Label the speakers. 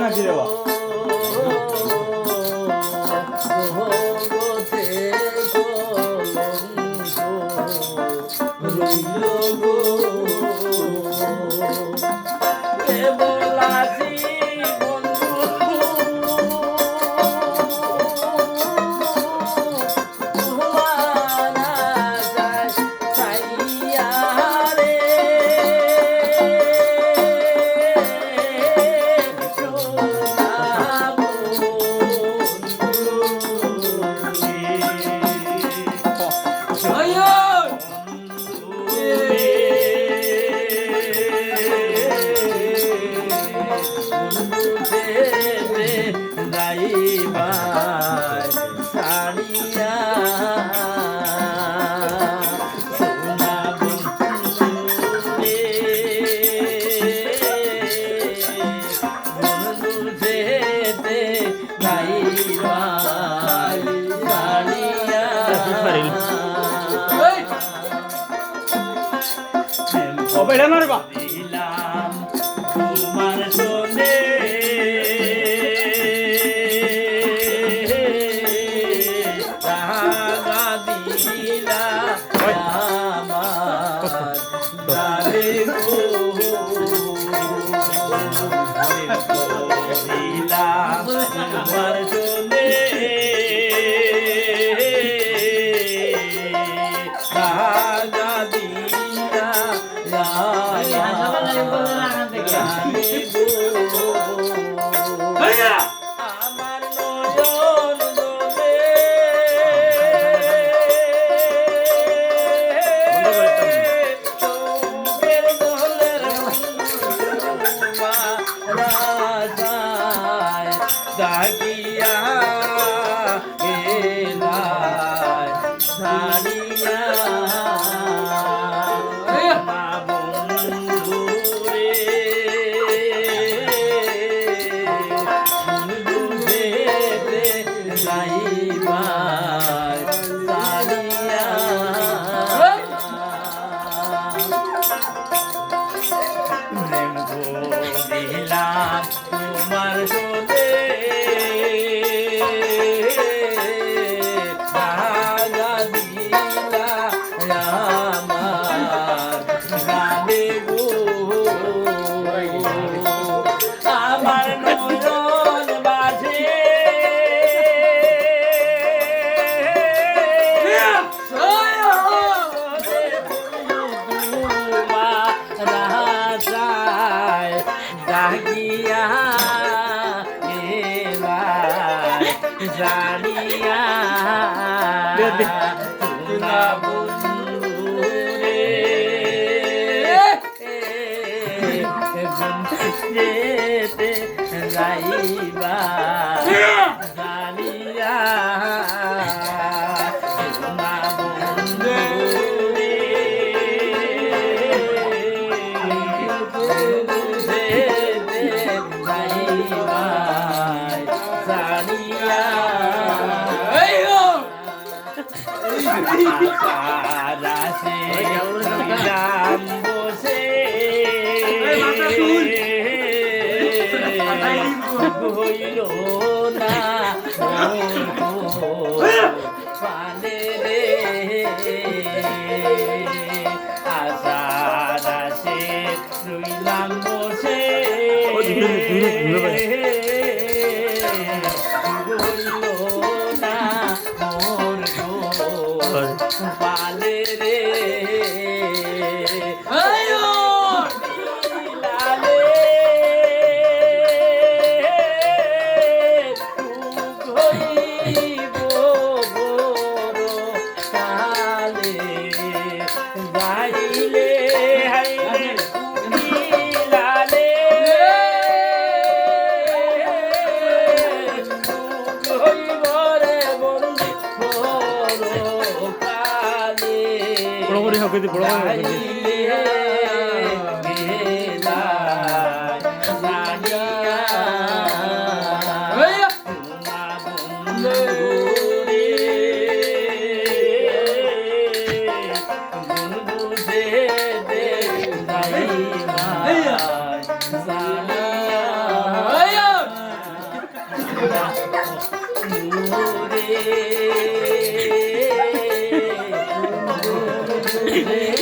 Speaker 1: নাকি রে বাবা তোমার শোনে রাগা দিলা আমার গালে গো দিলাম তোমার শোনে রাগা দিলা আমার নয়ন দোলে চোখের দোলের রাজায় জাগিয়া এলায় ছাড়িয়া তোমার শোনে রাগা দিলা আমার গালে গো আমার নয়ন বাজে জাগিয়া জানিয়া তোমরা বন্ধুরে যেতে যাইবা জানিয়া তোমরা বন্ধুরে বসে হইল না পানে রে আশার আসে রইলাম বসে পালে রে লালে হইব বড় কালে যাইলে হাইলে লালে হইব রে বন্ধু বড় কালে বড় বড় হবে বড় বড় যাইবা